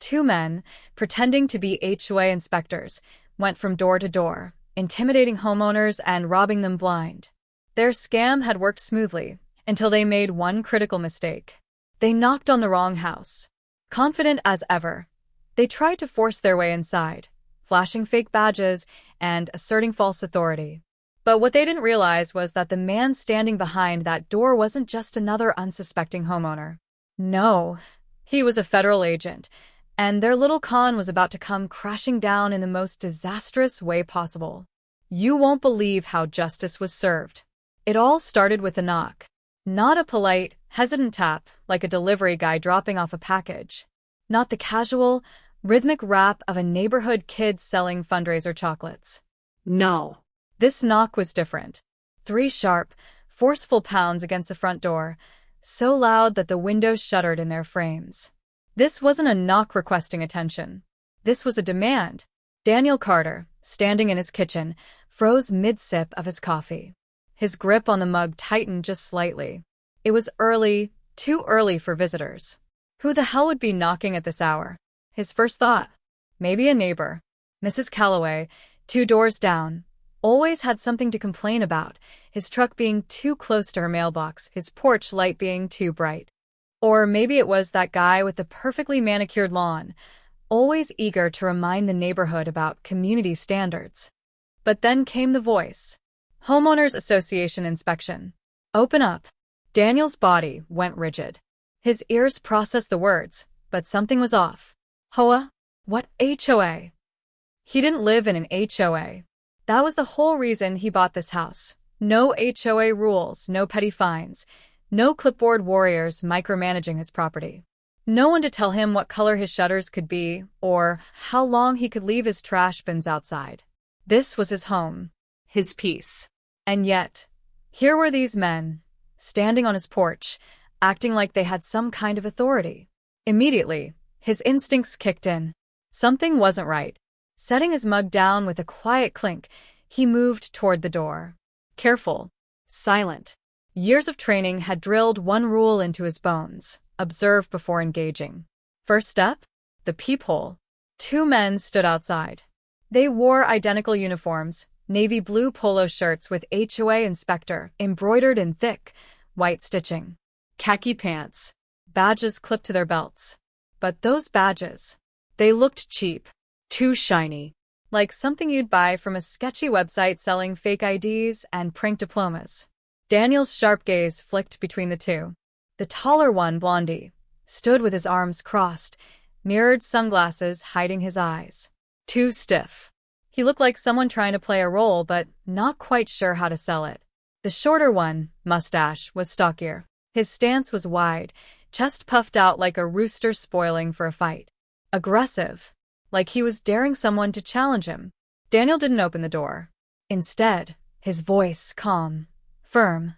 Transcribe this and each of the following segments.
two men, pretending to be HOA inspectors, went from door to door, intimidating homeowners and robbing them blind. Their scam had worked smoothly until they made one critical mistake. They knocked on the wrong house. Confident as ever, they tried to force their way inside, flashing fake badges and asserting false authority. But what they didn't realize was that the man standing behind that door wasn't just another unsuspecting homeowner. No, he was a federal agent, and their little con was about to come crashing down in the most disastrous way possible. You won't believe how justice was served. It all started with a knock. Not a polite, hesitant tap like a delivery guy dropping off a package. Not the casual, rhythmic rap of a neighborhood kid selling fundraiser chocolates. No. This knock was different. 3 sharp, forceful pounds against the front door, so loud that the windows shuddered in their frames. This wasn't a knock requesting attention. This was a demand. Daniel Carter, standing in his kitchen, froze mid-sip of his coffee. His grip on the mug tightened just slightly. It was early, too early for visitors. Who the hell would be knocking at this hour? His first thought. Maybe a neighbor. Mrs. Calloway, 2 doors down, always had something to complain about, his truck being too close to her mailbox, his porch light being too bright. Or maybe it was that guy with the perfectly manicured lawn, always eager to remind the neighborhood about community standards. But then came the voice. Homeowners Association inspection. Open up. Daniel's body went rigid. His ears processed the words, but something was off. HOA? What HOA? He didn't live in an HOA. That was the whole reason he bought this house. No HOA rules, no petty fines, no clipboard warriors micromanaging his property. No one to tell him what color his shutters could be or how long he could leave his trash bins outside. This was his home, his peace. And yet, here were these men, standing on his porch, acting like they had some kind of authority. Immediately, his instincts kicked in. Something wasn't right. Setting his mug down with a quiet clink, he moved toward the door. Careful. Silent. Years of training had drilled one rule into his bones: observe before engaging. First step? The peephole. 2 men stood outside. They wore identical uniforms, navy blue polo shirts with HOA inspector embroidered in thick, white stitching. Khaki pants. Badges clipped to their belts. But those badges, they looked cheap. Too shiny. Like something you'd buy from a sketchy website selling fake IDs and prank diplomas. Daniel's sharp gaze flicked between the 2. The taller one, Blondie, stood with his arms crossed, mirrored sunglasses hiding his eyes. Too stiff. He looked like someone trying to play a role but not quite sure how to sell it. The shorter one, Mustache, was stockier. His stance was wide, chest puffed out like a rooster spoiling for a fight. Aggressive. Like he was daring someone to challenge him. Daniel didn't open the door. Instead, his voice, calm, firm,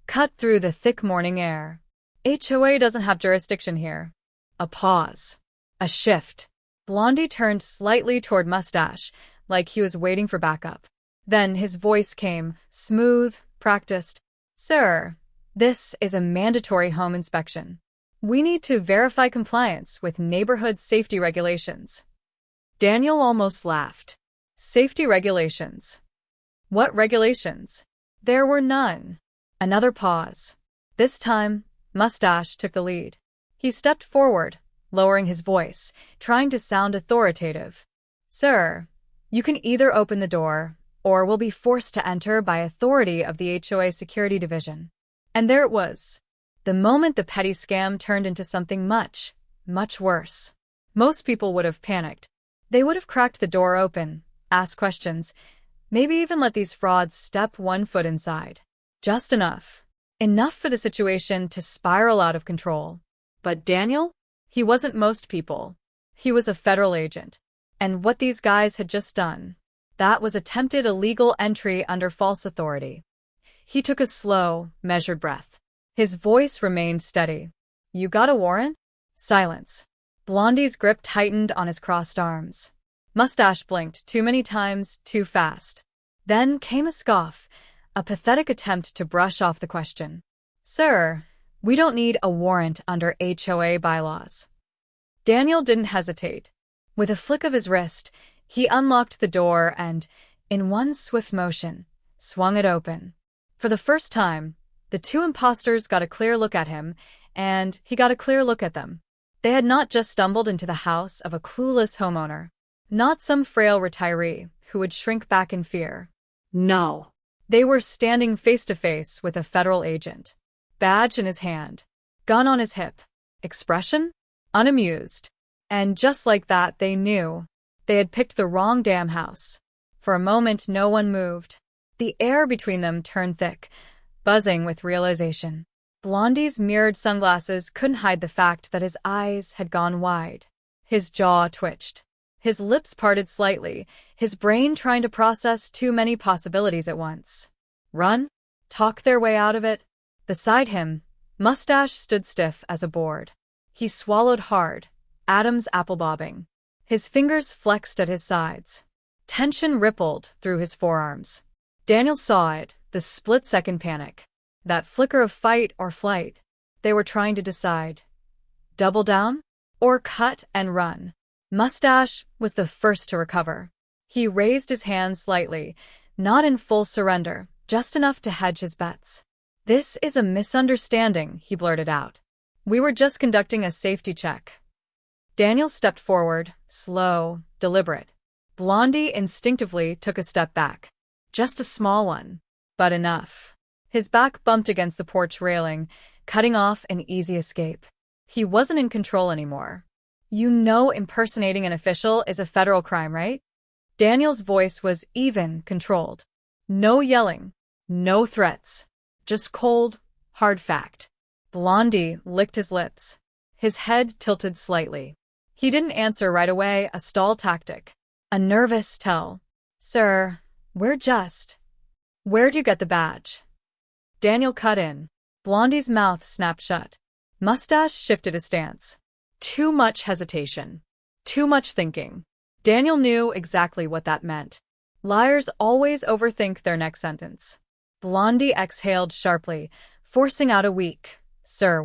cut through the thick morning air. HOA doesn't have jurisdiction here. A pause. A shift. Blondie turned slightly toward Mustache, like he was waiting for backup. Then his voice came, smooth, practiced. Sir, this is a mandatory home inspection. We need to verify compliance with neighborhood safety regulations. Daniel almost laughed. Safety regulations. What regulations? There were none. Another pause. This time, Mustache took the lead. He stepped forward, lowering his voice, trying to sound authoritative. Sir, you can either open the door, or will be forced to enter by authority of the HOA Security Division. And there it was. The moment the petty scam turned into something much, much worse. Most people would have panicked. They would have cracked the door open, asked questions, maybe even let these frauds step 1 foot inside. Just enough. Enough for the situation to spiral out of control. But Daniel? He wasn't most people. He was a federal agent. And what these guys had just done, that was attempted illegal entry under false authority. He took a slow, measured breath. His voice remained steady. You got a warrant? Silence. Blondie's grip tightened on his crossed arms. Mustache blinked too many times, too fast. Then came a scoff, a pathetic attempt to brush off the question. Sir, we don't need a warrant under HOA bylaws. Daniel didn't hesitate. With a flick of his wrist, he unlocked the door and, in one swift motion, swung it open. For the first time, the two imposters got a clear look at him, and he got a clear look at them. They had not just stumbled into the house of a clueless homeowner, not some frail retiree who would shrink back in fear. No. They were standing face to face with a federal agent, badge in his hand, gun on his hip, expression unamused. And just like that, they knew they had picked the wrong damn house. For a moment, no one moved. The air between them turned thick, buzzing with realization. Blondie's mirrored sunglasses couldn't hide the fact that his eyes had gone wide. His jaw twitched. His lips parted slightly, his brain trying to process too many possibilities at once. Run? Talk their way out of it? Beside him, Mustache stood stiff as a board. He swallowed hard, atoms apple-bobbing. His fingers flexed at his sides. Tension rippled through his forearms. Daniel saw it, the split-second panic. That flicker of fight or flight. They were trying to decide. Double down? Or cut and run? Mustache was the first to recover. He raised his hand slightly, not in full surrender, just enough to hedge his bets. "This is a misunderstanding," he blurted out. "We were just conducting a safety check." Daniel stepped forward, slow, deliberate. Blondie instinctively took a step back. Just a small one, but enough. His back bumped against the porch railing, cutting off an easy escape. He wasn't in control anymore. "You know impersonating an official is a federal crime, right?" Daniel's voice was even, controlled. No yelling, no threats, just cold, hard fact. Blondie licked his lips. His head tilted slightly. He didn't answer right away, a stall tactic. A nervous tell. "Sir, where'd you get the badge?" Daniel cut in. Blondie's mouth snapped shut. Mustache shifted his stance. Too much hesitation. Too much thinking. Daniel knew exactly what that meant. Liars always overthink their next sentence. Blondie exhaled sharply, forcing out a weak, "Sir,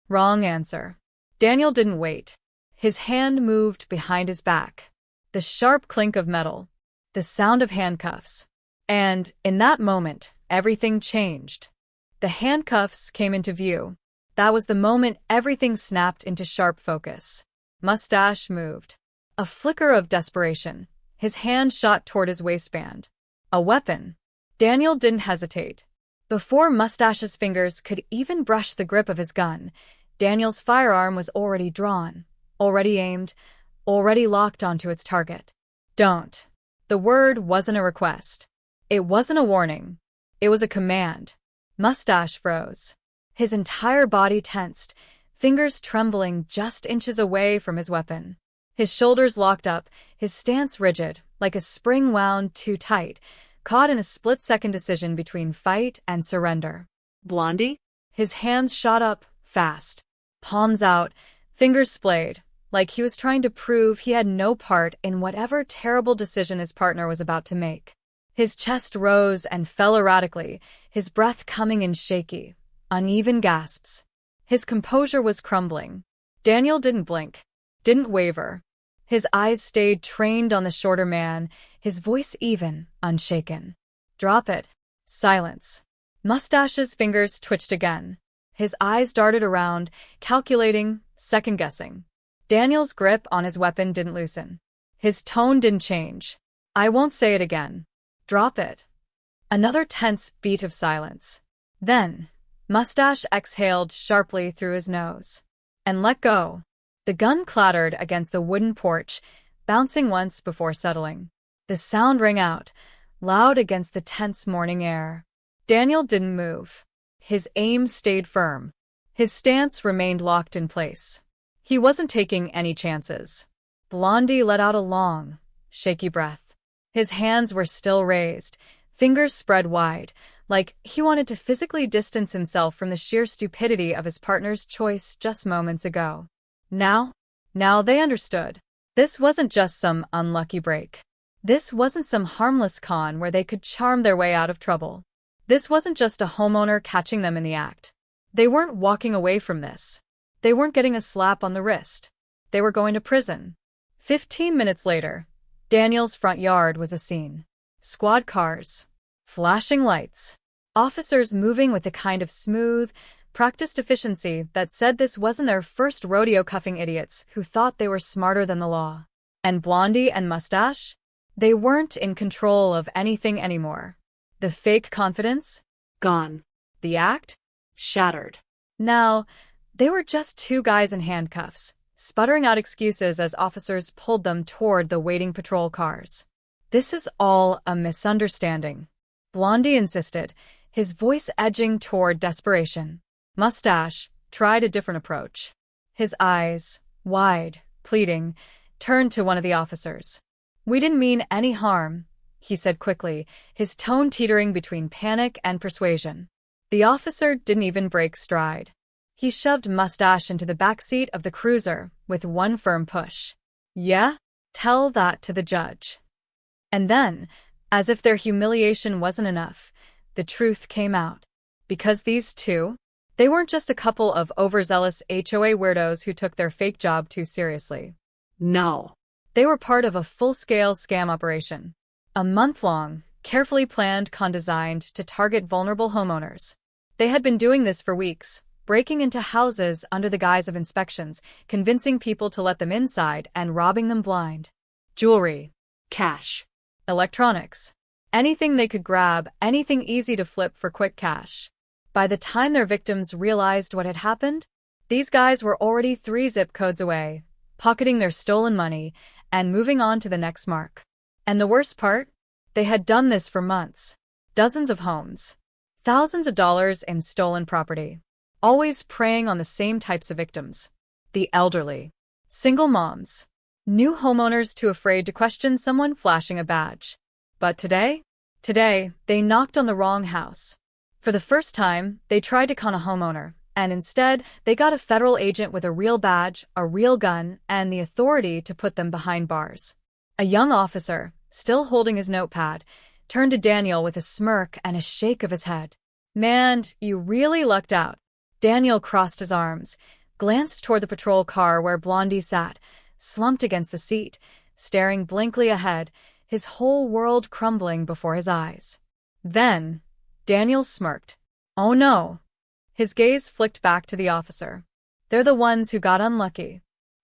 Wrong answer." Daniel didn't wait. His hand moved behind his back. The sharp clink of metal. The sound of handcuffs. And, in that moment, everything changed. The handcuffs came into view. That was the moment everything snapped into sharp focus. Mustache moved. A flicker of desperation. His hand shot toward his waistband. A weapon. Daniel didn't hesitate. Before Mustache's fingers could even brush the grip of his gun, Daniel's firearm was already drawn, already aimed, already locked onto its target. "Don't." The word wasn't a request. It wasn't a warning. It was a command. Mustache froze. His entire body tensed, fingers trembling just inches away from his weapon. His shoulders locked up, his stance rigid, like a spring wound too tight, caught in a split-second decision between fight and surrender. "Blondie?" His hands shot up, fast. Palms out, fingers splayed, like he was trying to prove he had no part in whatever terrible decision his partner was about to make. His chest rose and fell erratically, his breath coming in shaky, uneven gasps. His composure was crumbling. Daniel didn't blink, didn't waver. His eyes stayed trained on the shorter man, his voice even, unshaken. "Drop it." Silence. Mustache's fingers twitched again. His eyes darted around, calculating, second-guessing. Daniel's grip on his weapon didn't loosen. His tone didn't change. "I won't say it again. Drop it." Another tense beat of silence. Then, Mustache exhaled sharply through his nose. And let go. The gun clattered against the wooden porch, bouncing once before settling. The sound rang out, loud against the tense morning air. Daniel didn't move. His aim stayed firm. His stance remained locked in place. He wasn't taking any chances. Blondie let out a long, shaky breath. His hands were still raised, fingers spread wide, like he wanted to physically distance himself from the sheer stupidity of his partner's choice just moments ago. Now they understood. This wasn't just some unlucky break. This wasn't some harmless con where they could charm their way out of trouble. This wasn't just a homeowner catching them in the act. They weren't walking away from this. They weren't getting a slap on the wrist. They were going to prison. 15 minutes later, Daniel's front yard was a scene. Squad cars, flashing lights, officers moving with a kind of smooth, practiced efficiency that said this wasn't their first rodeo cuffing idiots who thought they were smarter than the law. And Blondie and Mustache? They weren't in control of anything anymore. The fake confidence? Gone. The act? Shattered. Now, they were just two guys in handcuffs, sputtering out excuses as officers pulled them toward the waiting patrol cars. "This is all a misunderstanding," Blondie insisted, his voice edging toward desperation. Mustache tried a different approach. His eyes, wide, pleading, turned to one of the officers. "We didn't mean any harm," he said quickly, his tone teetering between panic and persuasion. The officer didn't even break stride. He shoved Mustache into the back seat of the cruiser with one firm push. "Yeah? Tell that to the judge." And then, as if their humiliation wasn't enough, the truth came out. Because these two, they weren't just a couple of overzealous HOA weirdos who took their fake job too seriously. No. They were part of a full-scale scam operation. A month-long, carefully planned con designed to target vulnerable homeowners. They had been doing this for weeks, breaking into houses under the guise of inspections, convincing people to let them inside and robbing them blind. Jewelry, Cash. electronics, anything they could grab, anything easy to flip for quick cash. By the time their victims realized what had happened, these guys were already 3 zip codes away, pocketing their stolen money and moving on to the next mark. And the worst part? They had done this for months. Dozens of homes. Thousands of dollars in stolen property. Always preying on the same types of victims. The elderly. Single moms. New homeowners too afraid to question someone flashing a badge. But today, they knocked on the wrong house. For the first time, they tried to con a homeowner, and instead, they got a federal agent with a real badge, a real gun, and the authority to put them behind bars. A young officer, still holding his notepad, turned to Daniel with a smirk and a shake of his head. "Man, you really lucked out." Daniel crossed his arms, glanced toward the patrol car where Blondie sat, slumped against the seat, staring blankly ahead, his whole world crumbling before his eyes. Then, Daniel smirked. "Oh no." His gaze flicked back to the officer. "They're the ones who got unlucky."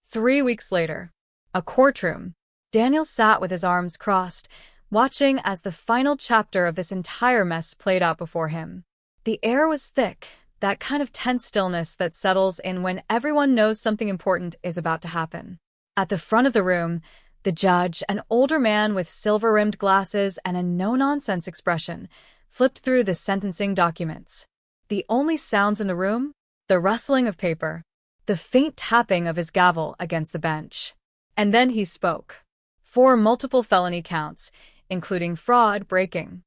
3 weeks later, a courtroom. Daniel sat with his arms crossed, watching as the final chapter of this entire mess played out before him. The air was thick, that kind of tense stillness that settles in when everyone knows something important is about to happen. At the front of the room, the judge, an older man with silver-rimmed glasses and a no-nonsense expression, flipped through the sentencing documents. The only sounds in the room? The rustling of paper, the faint tapping of his gavel against the bench. And then he spoke. 4 multiple felony counts, including fraud, breaking,